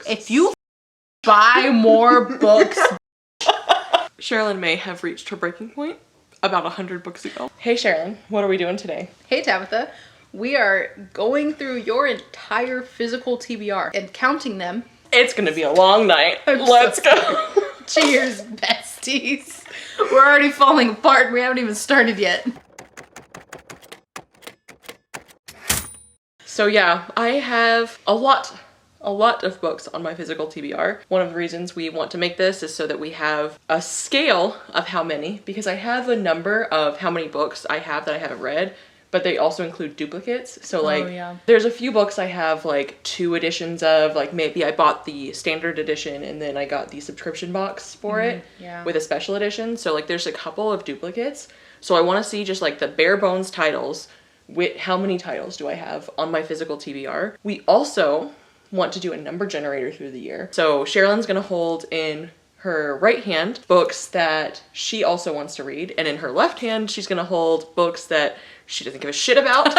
If you buy more books. Sharilyn may have reached her breaking point about 100 books ago. Hey Sharilyn, what are we doing today? Hey Tabatha, we are going through your entire physical TBR and counting them. It's gonna be a long night. Let's go. Cheers, besties. We're already falling apart and we haven't even started yet. So yeah, I have a lot of books on my physical TBR. One of the reasons we want to make this is so that we have a scale of how many, because I have a number of how many books I have that I haven't read, but they also include duplicates. So like, there's a few books I have like 2 editions of, like maybe I bought the standard edition and then I got the subscription box for it with a special edition. So like there's a couple of duplicates. So I want to see just like the bare bones titles. How many titles do I have on my physical TBR? We also want to do a number generator through the year. So Sharilyn's gonna hold in her right hand books that she also wants to read, and in her left hand she's gonna hold books that she doesn't give a shit about.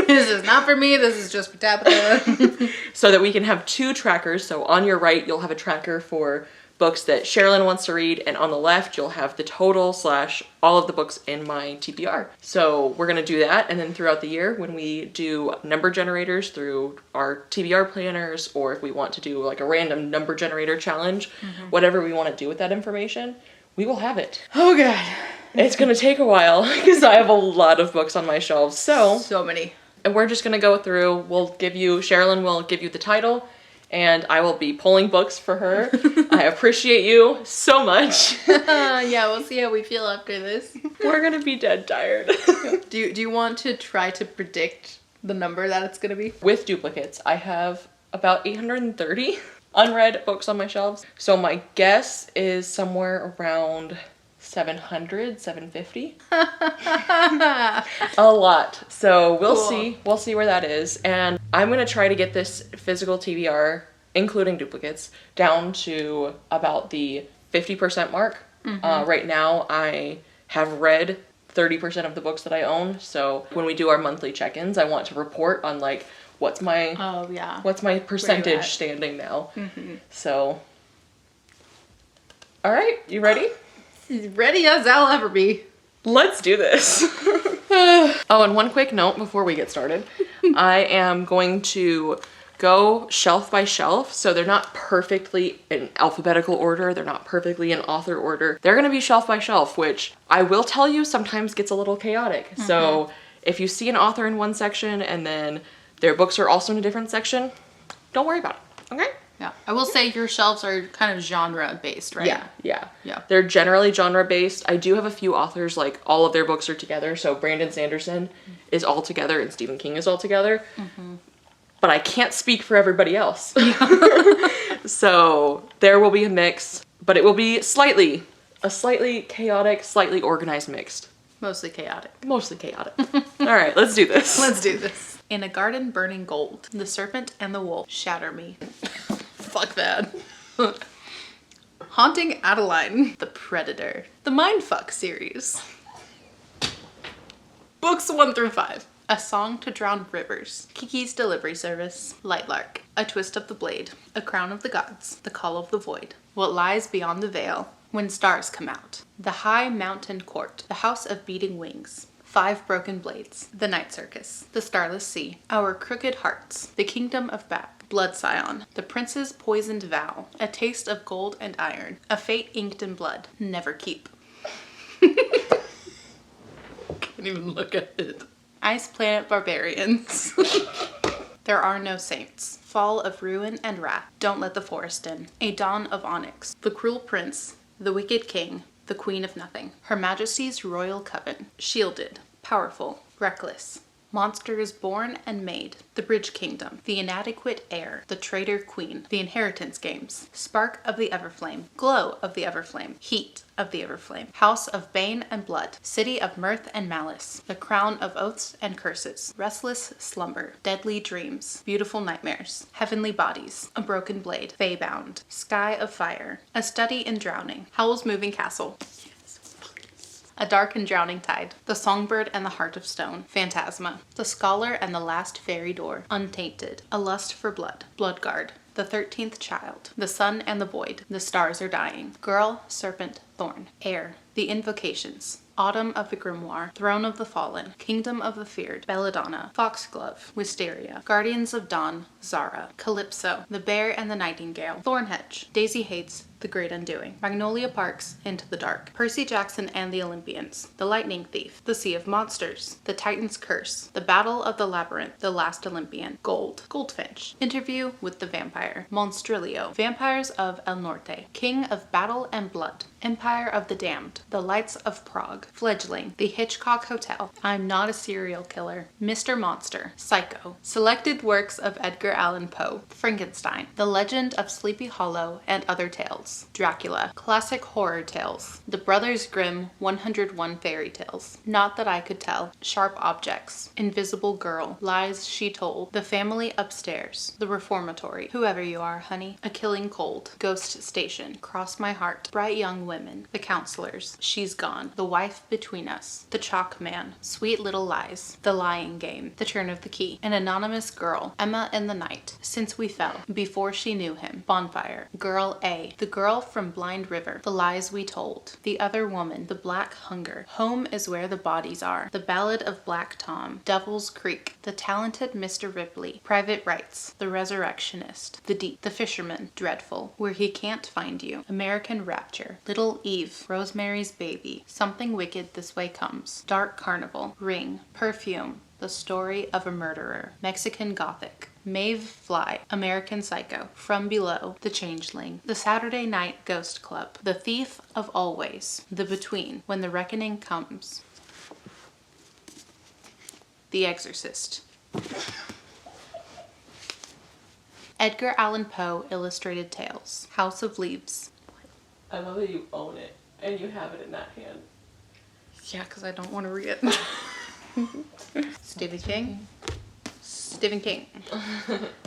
This is not for me, this is just for Tabatha. So that we can have 2 trackers. So on your right you'll have a tracker for books that Sharilyn wants to read, and on the left you'll have the total / all of the books in my TBR. So we're gonna do that, and then throughout the year when we do number generators through our TBR planners, or if we want to do like a random number generator challenge, whatever we want to do with that information, we will have it. Oh god. It's gonna take a while because I have a lot of books on my shelves. So many. And we're just gonna go through, Sharilyn will give you the title, and I will be pulling books for her. I appreciate you so much. Yeah, we'll see how we feel after this. We're gonna be dead tired. Do you want to try to predict the number that it's gonna be? With duplicates, I have about 830 unread books on my shelves. So my guess is somewhere around 700, 750. A lot. So we'll see. We'll see where that is. And I'm going to try to get this physical TBR, including duplicates, down to about the 50% mark. Right now, I have read 30% of the books that I own. So when we do our monthly check-ins, I want to report on like, what's my percentage standing now. So, all right, you ready? Ready as I'll ever be. Let's do this. Oh, and one quick note before we get started. I am going to go shelf by shelf. So they're not perfectly in alphabetical order. They're not perfectly in author order. They're going to be shelf by shelf, which I will tell you sometimes gets a little chaotic. So if you see an author in one section and then their books are also in a different section, don't worry about it, okay? Yeah, I will say your shelves are kind of genre based, right? Yeah. They're generally genre based. I do have a few authors, like all of their books are together. So Brandon Sanderson is all together and Stephen King is all together. But I can't speak for everybody else. So there will be a mix, but it will be a slightly chaotic, slightly organized mixed. Mostly chaotic. Mostly chaotic. All right, let's do this. Let's do this. In a garden burning gold, the serpent and the wolf shatter me. Fuck that. Haunting Adeline, the Predator, the Mindfuck series. Books 1 through 5. A Song to Drown Rivers, Kiki's Delivery Service, Lightlark, A Twist of the Blade, A Crown of the Gods, The Call of the Void, What Lies Beyond the Veil, When Stars Come Out, The High Mountain Court, The House of Beating Wings, 5 Broken Blades, The Night Circus, The Starless Sea, Our Crooked Hearts, The Kingdom of Back, Blood Scion, The Prince's Poisoned Vow, A Taste of Gold and Iron, A Fate Inked in Blood, Never Keep. Can't even look at it. Ice Planet Barbarians. There Are No Saints, Fall of Ruin and Wrath, Don't Let the Forest In, A Dawn of Onyx, The Cruel Prince, The Wicked King, The Queen of Nothing, Her Majesty's Royal Coven, Shielded, Powerful, Reckless, Monsters Born and Made, The Bridge Kingdom, The Inadequate Heir, The Traitor Queen, The Inheritance Games, Spark of the Everflame, Glow of the Everflame, Heat of the Everflame, House of Bane and Blood, City of Mirth and Malice, The Crown of Oaths and Curses, Restless Slumber, Deadly Dreams, Beautiful Nightmares, Heavenly Bodies, A Broken Blade, Faybound, Sky of Fire, A Study in Drowning, Howl's Moving Castle, A Dark and Drowning Tide, The Songbird and the Heart of Stone, Phantasma, The Scholar and the Last Fairy Door, Untainted, A Lust for Blood, Bloodguard, The 13th Child. The Sun and the Void. The Stars Are Dying. Girl, Serpent, Thorn. Air. The Invocations. Autumn of the Grimoire, Throne of the Fallen, Kingdom of the Feared, Belladonna, Foxglove, Wisteria, Guardians of Dawn, Zara, Calypso, The Bear and the Nightingale, Thornhedge, Daisy Hates, The Great Undoing, Magnolia Parks, Into the Dark, Percy Jackson and the Olympians, The Lightning Thief, The Sea of Monsters, The Titan's Curse, The Battle of the Labyrinth, The Last Olympian, Gold, Goldfinch, Interview with the Vampire, Monstrilio, Vampires of El Norte, King of Battle and Blood, Empire of the Damned, The Lights of Prague, Fledgling, The Hitchcock Hotel, I'm Not a Serial Killer, Mr. Monster, Psycho, Selected Works of Edgar Allan Poe, Frankenstein, The Legend of Sleepy Hollow and Other Tales, Dracula, Classic Horror Tales, The Brothers Grimm 101 Fairy Tales, Not That I Could Tell, Sharp Objects, Invisible Girl, Lies She Told, The Family Upstairs, The Reformatory, Whoever You Are, Honey, A Killing Cold, Ghost Station, Cross My Heart, Bright Young Women, The Counselors, She's Gone, The Wife Between Us, The Chalk Man, Sweet Little Lies, The Lying Game, The Turn of the Key, An Anonymous Girl, Emma in the Night, Since We Fell, Before She Knew Him, Bonfire, Girl A, The Girl from Blind River, The Lies We Told, The Other Woman, The Black Hunger, Home is Where the Bodies Are, The Ballad of Black Tom, Devil's Creek, The Talented Mr. Ripley, Private Rights, The Resurrectionist, The Deep, The Fisherman, Dreadful, Where He Can't Find You, American Rapture, Little Eve, Rosemary's Baby, Something Wicked This Way Comes, Dark Carnival, Ring, Perfume, The Story of a Murderer, Mexican Gothic, Maeve Fly, American Psycho, From Below, The Changeling, The Saturday Night Ghost Club, The Thief of Always, The Between, When the Reckoning Comes, The Exorcist. Edgar Allan Poe Illustrated Tales, House of Leaves. I love that you own it and you have it in that hand. Yeah, because I don't want to read it. Stephen King. Stephen King.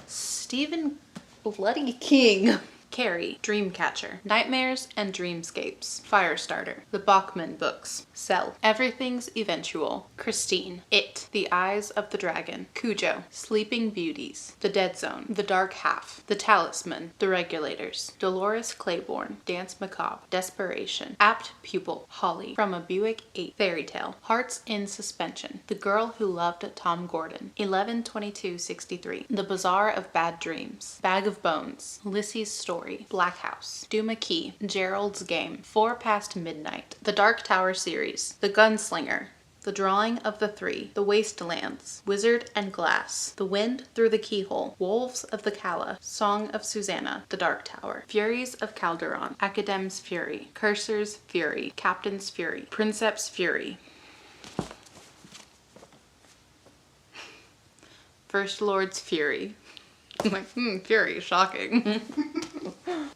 Stephen bloody King. Carrie, Dreamcatcher, Nightmares and Dreamscapes, Firestarter, The Bachman Books, Cell, Everything's Eventual, Christine, It, The Eyes of the Dragon, Cujo, Sleeping Beauties, The Dead Zone, The Dark Half, The Talisman, The Regulators, Dolores Claiborne, Dance Macabre, Desperation, Apt Pupil, Holly, From a Buick 8, Fairy Tale, Hearts in Suspension, The Girl Who Loved Tom Gordon, 11/22/63, The Bazaar of Bad Dreams, Bag of Bones, Lissy's Story, Black House, Duma Key, Gerald's Game, 4 Past Midnight, The Dark Tower series, The Gunslinger, The Drawing of the Three, The Wastelands, Wizard and Glass, The Wind Through the Keyhole, Wolves of the Calla, Song of Susanna, The Dark Tower, Furies of Calderon, Academ's Fury, Cursor's Fury, Captain's Fury, Princeps Fury, First Lord's Fury. I'm like, Fury, shocking.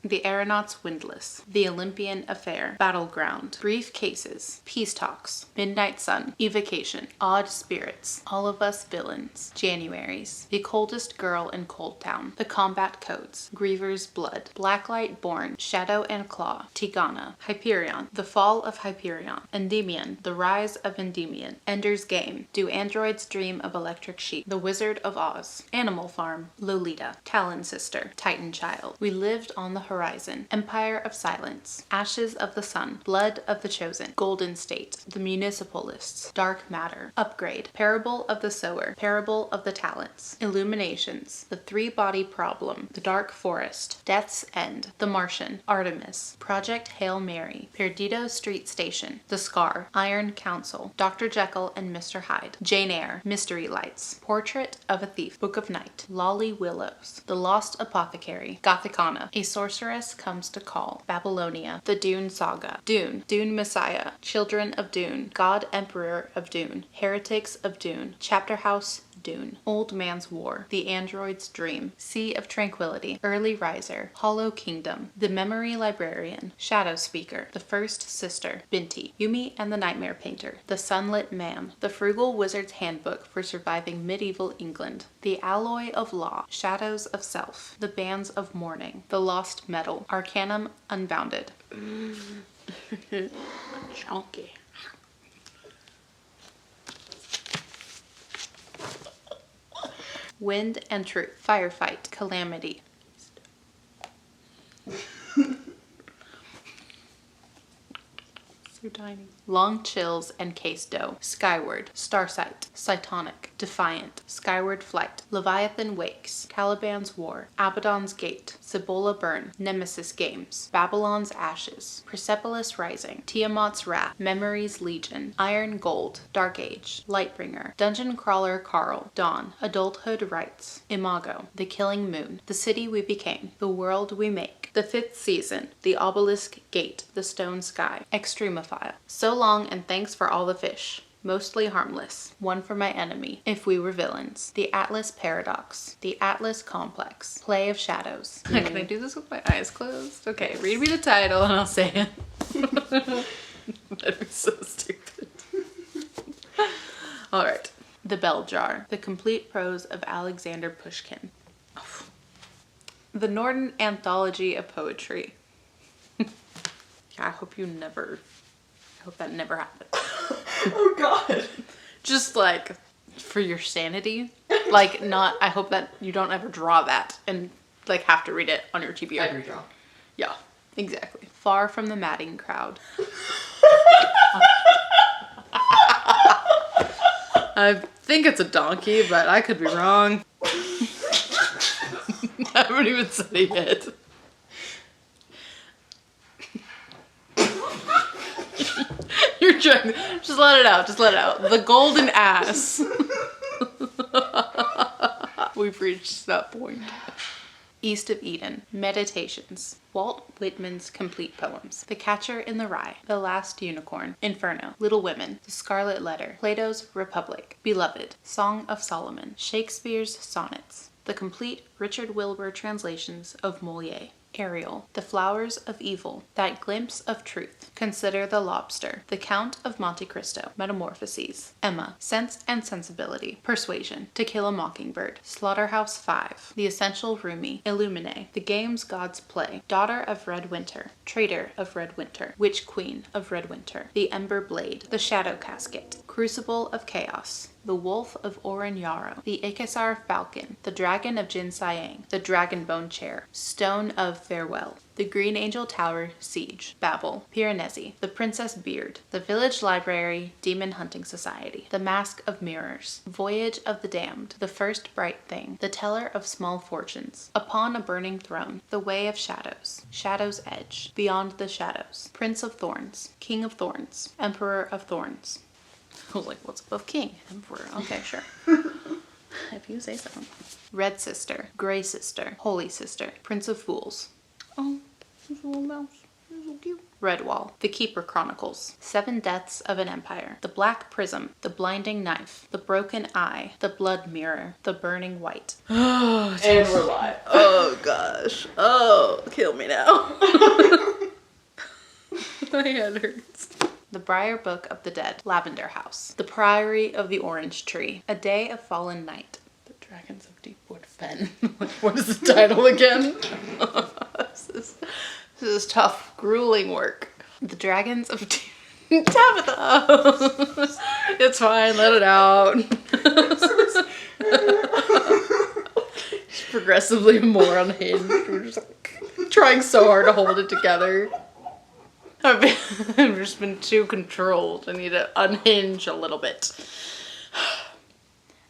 The Aeronaut's Windlass, The Olympian Affair, Battleground, Brief Cases, Peace Talks, Midnight Sun, Evocation, Odd Spirits, All of Us Villains, Januaries, The Coldest Girl in Cold Town, The Combat Codes, Griever's Blood, Blacklight Born, Shadow and Claw, Tigana, Hyperion, The Fall of Hyperion, Endymion, The Rise of Endymion, Ender's Game, Do Androids Dream of Electric Sheep, The Wizard of Oz, Animal Farm, Lolita, Talon Sister, Titan Child, We Lived on the Horizon, Empire of Silence, Ashes of the Sun, Blood of the Chosen, Golden State, The Municipalists, Dark Matter, Upgrade, Parable of the Sower, Parable of the Talents, Illuminations, The Three-Body Problem, The Dark Forest, Death's End, The Martian, Artemis, Project Hail Mary, Perdido Street Station, The Scar, Iron Council, Dr. Jekyll and Mr. Hyde, Jane Eyre, Mystery Lights, Portrait of a Thief, Book of Night, Lolly Willows, The Lost Apothecary, Gothicana, A Sorceress Comes to Call, Babylonia, The Dune Saga, Dune, Dune Messiah, Children of Dune, God Emperor of Dune, Heretics of Dune, Chapter House, Dune, Old Man's War, The Android's Dream, Sea of Tranquility, Early Riser, Hollow Kingdom, The Memory Librarian, Shadow Speaker, The First Sister, Binti, Yumi and the Nightmare Painter, The Sunlit Man, The Frugal Wizard's Handbook for Surviving Medieval England, The Alloy of Law, Shadows of Self, The Bands of Mourning, The Lost Metal, Arcanum Unbounded. Chunky. Wind and Truth, Firefight, Calamity, tiny. Long chills and case dough. Skyward. Starsight. Cytonic. Defiant. Skyward flight. Leviathan wakes. Caliban's war. Abaddon's gate. Cibola burn. Nemesis games. Babylon's ashes. Persepolis rising. Tiamat's wrath. Memories legion. Iron gold. Dark age. Lightbringer. Dungeon crawler Carl. Dawn. Adulthood rights. Imago. The killing moon. The city we became. The world we make. The fifth season. The obelisk gate. The stone sky. Extremophile. So long and thanks for all the fish. Mostly harmless. One for my enemy. If we were villains. The Atlas paradox. The Atlas complex. Play of shadows. Can I do this with my eyes closed? Okay, read me the title and I'll say it. That'd be so stupid. All right. The Bell Jar. The complete prose of Alexander Pushkin. The Norton Anthology of Poetry. I hope that never happens. Oh God. Just like for your sanity. Like not, I hope that you don't ever draw that and like have to read it on your TBR. I'd redraw. Yeah, exactly. Far from the madding crowd. I think it's a donkey, but I could be wrong. I haven't even said it yet. You're trying. Just let it out. Just let it out. The golden ass. We've reached that point. East of Eden. Meditations. Walt Whitman's complete poems. The Catcher in the Rye. The Last Unicorn. Inferno. Little Women. The Scarlet Letter. Plato's Republic. Beloved. Song of Solomon. Shakespeare's Sonnets. The complete Richard Wilbur translations of Molière. Ariel. The Flowers of Evil. That Glimpse of Truth. Consider the Lobster. The Count of Monte Cristo. Metamorphoses. Emma. Sense and Sensibility. Persuasion. To Kill a Mockingbird. Slaughterhouse-Five. The Essential Rumi. Illumine. The Games Gods Play. Daughter of Red Winter. Traitor of Red Winter. Witch Queen of Red Winter. The Ember Blade. The Shadow Casket. Crucible of Chaos. The Wolf of Oren Yaro. The Ikasar Falcon. The Dragon of Jin Sayang. The Dragonbone Chair. Stone of Farewell. The Green Angel Tower Siege. Babel. Piranesi. The Princess Beard. The Village Library. Demon Hunting Society. The Mask of Mirrors. Voyage of the Damned. The First Bright Thing. The Teller of Small Fortunes. Upon a Burning Throne. The Way of Shadows. Shadow's Edge. Beyond the Shadows. Prince of Thorns. King of Thorns. Emperor of Thorns. I was like, what's above king? Emperor. Okay, sure. If you say so. Red Sister. Gray Sister. Holy Sister. Prince of Fools. Oh, there's a little mouse. He's so cute. Redwall. The Keeper Chronicles. Seven Deaths of an Empire. The Black Prism. The Blinding Knife. The Broken Eye. The Blood Mirror. The Burning White. And we're live. Oh gosh. Oh, kill me now. My head hurts. The Briar Book of the Dead. Lavender House. The Priory of the Orange Tree. A Day of Fallen Night. The Dragons of Deepwood Fen. What is the title again? This is tough, grueling work. The Dragons of Tabatha. It's fine, let it out. Just progressively more unhinged. We're just like, trying so hard to hold it together. I've just been too controlled. I need to unhinge a little bit.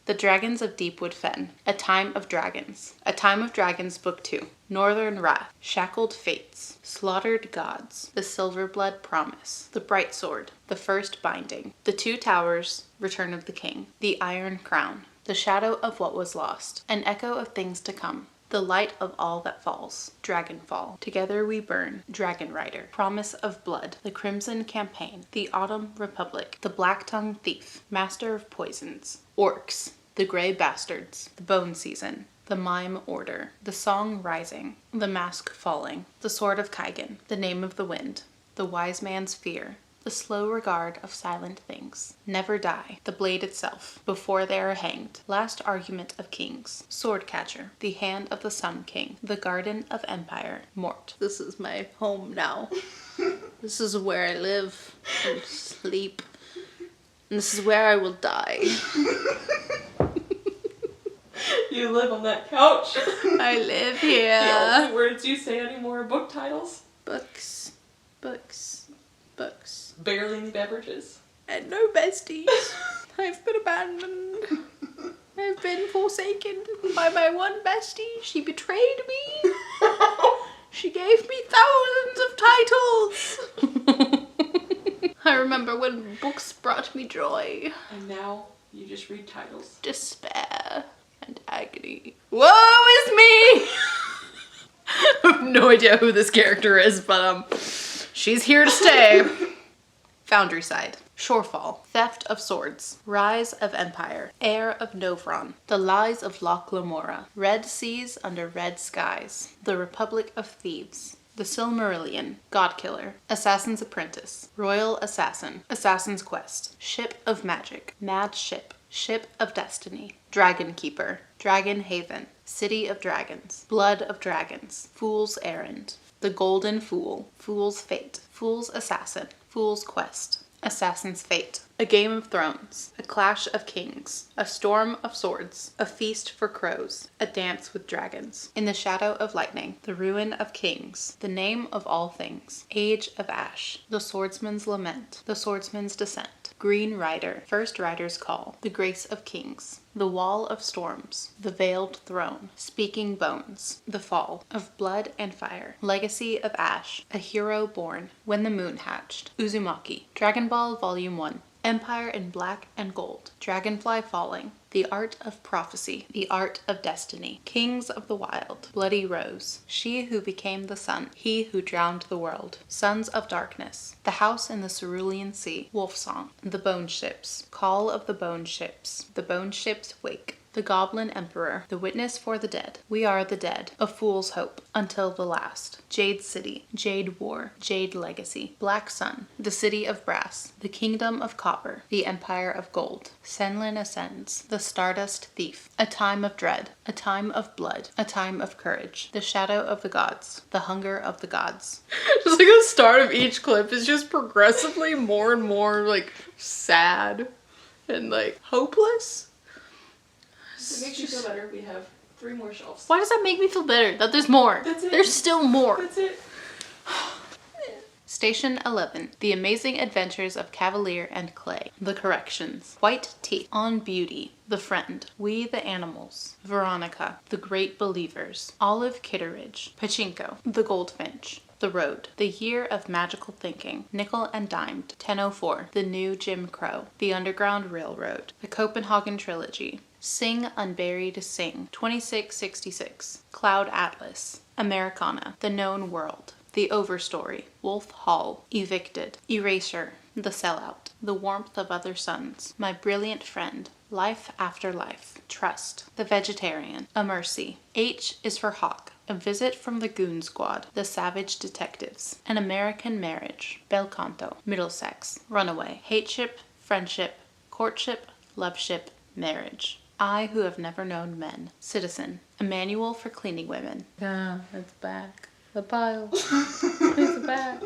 The Dragons of Deepwood Fen. A Time of Dragons. A Time of Dragons Book 2. Northern Wrath. Shackled Fates. Slaughtered Gods. The Silverblood Promise. The Bright Sword. The First Binding. The Two Towers. Return of the King. The Iron Crown. The Shadow of What Was Lost. An Echo of Things to Come. The Light of All That Falls. Dragonfall. Together We Burn. Dragon Rider. Promise of Blood. The Crimson Campaign. The Autumn Republic. The Black-Tongued Thief. Master of Poisons. Orcs. The Grey Bastards. The Bone Season. The Mime Order. The Song Rising. The Mask Falling. The Sword of Kaigan. The Name of the Wind. The Wise Man's Fear. The Slow Regard of Silent Things. Never Die. The Blade Itself. Before They Are Hanged. Last Argument of Kings. Swordcatcher. The Hand of the Sun King. The Garden of Empire. Mort. This is my home now. This is where I live and sleep. And this is where I will die. You live on that couch. I live here. The only words you say anymore are book titles. Books. Books. books. Barely any beverages. And no besties. I've been abandoned. I've been forsaken by my one bestie. She betrayed me. She gave me thousands of titles. I remember when books brought me joy. And now you just read titles. Despair and agony. Woe is me! I have no idea who this character is, but she's here to stay. Foundryside. Shorefall. Theft of swords. Rise of empire. Heir of Novron. The lies of Loch Lamora. Red seas under red skies. The Republic of Thieves. The Silmarillion. Godkiller. Assassin's Apprentice. Royal Assassin. Assassin's Quest. Ship of Magic. Mad Ship. Ship of Destiny. Dragon Keeper. Dragon Haven. City of Dragons. Blood of Dragons. Fool's Errand. The Golden Fool. Fool's Fate. Fool's Assassin. Fool's Quest. Assassin's Fate. A Game of Thrones. A Clash of Kings. A Storm of Swords. A Feast for Crows. A Dance with Dragons. In the Shadow of Lightning. The Ruin of Kings. The Name of All Things. Age of Ash. The Swordsman's Lament. The Swordsman's Descent. Green Rider. First Rider's Call. The Grace of Kings. The Wall of Storms. The Veiled Throne. Speaking Bones. The Fall. Of Blood and Fire. Legacy of Ash. A Hero Born. When the Moon Hatched. Uzumaki. Dragon Ball Volume 1. Empire in Black and Gold. Dragonfly Falling. The Art of Prophecy. The Art of Destiny. Kings of the Wild. Bloody Rose. She who became the sun. He who drowned the world. Sons of Darkness. The House in the Cerulean Sea. Wolf Song. The Bone Ships. Call of the Bone Ships. The Bone Ships Wake. The Goblin Emperor. The Witness for the Dead. We Are the Dead. A Fool's Hope. Until the Last. Jade City. Jade War. Jade Legacy. Black Sun. The City of Brass. The Kingdom of Copper. The Empire of Gold. Senlin Ascends. The Stardust Thief. A Time of Dread. A Time of Blood. A Time of Courage. The Shadow of the Gods. The Hunger of the Gods. Just like the start of each clip is just progressively more and more like sad and like hopeless. It makes you feel better. We have 3 more shelves. Why does that make me feel better? That there's more. That's it. There's still more. That's it. Station 11. The Amazing Adventures of Cavalier and Clay. The Corrections. White Teeth. On Beauty. The Friend. We the Animals. Veronica. The Great Believers. Olive Kitteridge. Pachinko. The Goldfinch. The Road. The Year of Magical Thinking. Nickel and Dimed. 1004. The New Jim Crow. The Underground Railroad. The Copenhagen Trilogy. Sing Unburied Sing. 2666. Cloud Atlas. Americana. The Known World. The Overstory. Wolf Hall. Evicted. Erasure. The Sellout. The Warmth of Other Suns. My Brilliant Friend. Life After Life. Trust. The Vegetarian. A Mercy. H is for Hawk. A Visit from the Goon Squad. The Savage Detectives. An American Marriage. Bel Canto. Middlesex. Runaway. Hateship. Friendship. Courtship. Loveship. Marriage. I Who Have Never Known Men. Citizen. A Manual for Cleaning Women. Ah, it's back. The pile. It's back.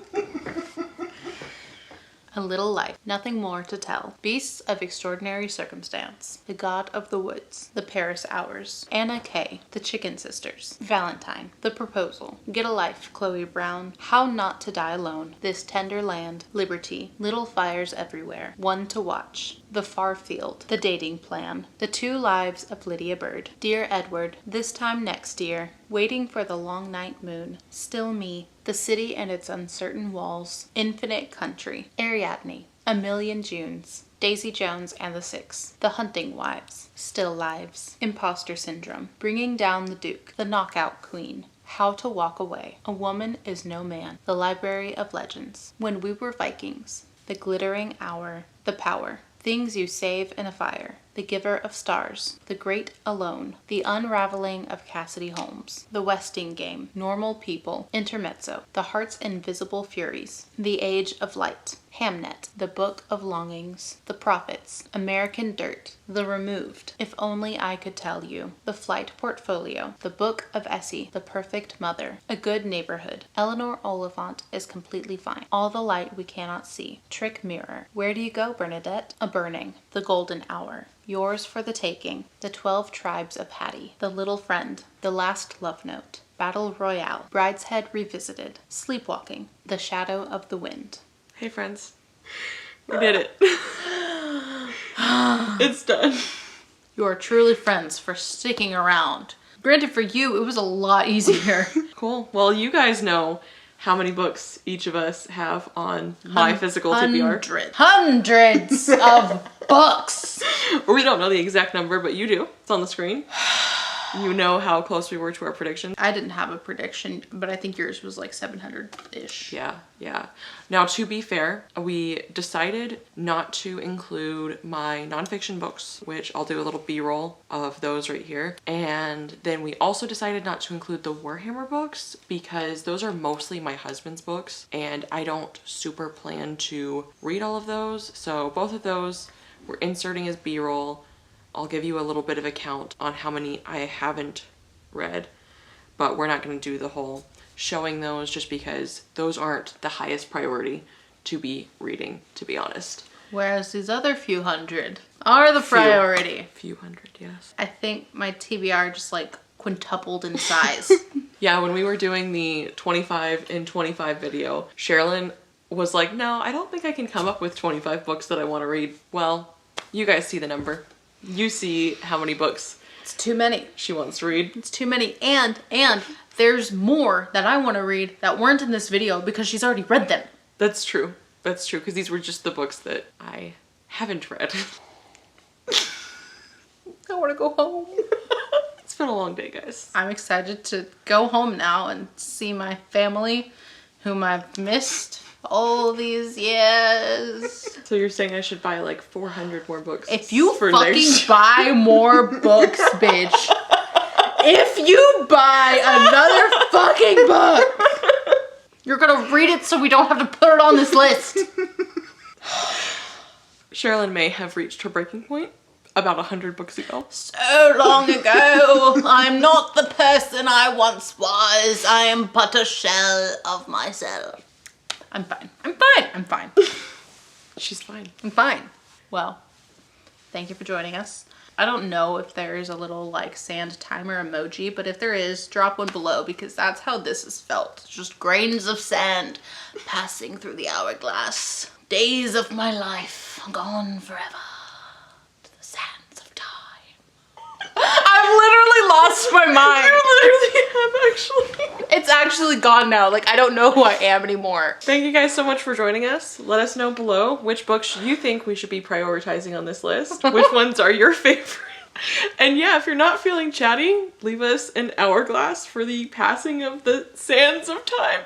A Little Life. Nothing More to Tell. Beasts of Extraordinary Circumstance. The God of the Woods. The Paris Hours. Anna Kay. The Chicken Sisters. Valentine. The Proposal. Get a Life. Chloe Brown. How Not to Die Alone. This Tender Land. Liberty. Little Fires Everywhere. One to Watch. The Far Field. The Dating Plan. The 2 Lives of Lydia Bird. Dear Edward. This Time Next Year. Waiting for the Long Night Moon. Still Me. The City and Its Uncertain Walls. Infinite Country. Ariadne. A Million Junes. Daisy Jones and the Six. The Hunting Wives. Still Lives. Imposter Syndrome. Bringing Down the Duke. The Knockout Queen. How to Walk Away. A Woman is No Man. The Library of Legends. When We Were Vikings. The Glittering Hour. The Power. Things You Save in a Fire. The Giver of Stars. The Great Alone. The Unraveling of Cassidy Holmes. The Westing Game. Normal People. Intermezzo. The Heart's Invisible Furies. The Age of Light. Hamnet. The Book of Longings. The Prophets. American Dirt. The Removed. If Only I Could Tell You. The Flight Portfolio. The Book of Essie. The Perfect Mother. A Good Neighborhood. Eleanor Oliphant is Completely Fine. All the Light We Cannot See. Trick Mirror. Where Do You Go, Bernadette? A Burning. The Golden Hour. Yours for the Taking. The 12 Tribes of Hattie. The Little Friend. The Last Love Note. Battle Royale. Brideshead Revisited. Sleepwalking. The Shadow of the Wind. Hey friends, we did it. It's done. You are truly friends for sticking around. Granted, for you, it was a lot easier. Cool. Well, you guys know how many books each of us have on my physical TBR. Hundreds of books. Or we don't know the exact number, but you do. It's on the screen. You know how close we were to our prediction. I didn't have a prediction, but I think yours was like 700-ish. Yeah. Now, to be fair, we decided not to include my nonfiction books, which I'll do a little B-roll of those right here. And then we also decided not to include the Warhammer books because those are mostly my husband's books and I don't super plan to read all of those. So both of those we're inserting as B-roll. I'll give you a little bit of a count on how many I haven't read, but we're not going to do the whole showing those just because those aren't the highest priority to be reading, to be honest. Whereas these other few hundred are the priority. Few hundred, yes. I think my TBR just like quintupled in size. Yeah, when we were doing the 25 in 25 video, Sharilyn was like, no, I don't think I can come up with 25 books that I want to read. Well, you guys see the number. You see how many books It's too many. she wants to read. It's too many. And there's more that I want to read that weren't in this video because she's already read them. That's true. That's true, because these were just the books that I haven't read. I want to go home. It's been a long day, guys. I'm excited to go home now and see my family, whom I've missed all these years. So you're saying I should buy like 400 more books? If you for fucking next- buy more books, bitch. If you buy another fucking book, you're gonna read it so we don't have to put it on this list. Sharilyn may have reached her breaking point about 100 books ago. So long ago, I'm not the person I once was. I am but a shell of myself. I'm fine. I'm fine. I'm fine. She's fine. I'm fine. Well, thank you for joining us. I don't know if there is a little like sand timer emoji, but if there is, drop one below because that's how this has felt. Just grains of sand passing through the hourglass. Days of my life gone forever to the sands of time. I've literally lost my mind. You literally have actually. It's actually gone now. Like, I don't know who I am anymore. Thank you guys so much for joining us. Let us know below which books you think we should be prioritizing on this list. Which ones are your favorite? And yeah, if you're not feeling chatty, leave us an hourglass for the passing of the sands of time.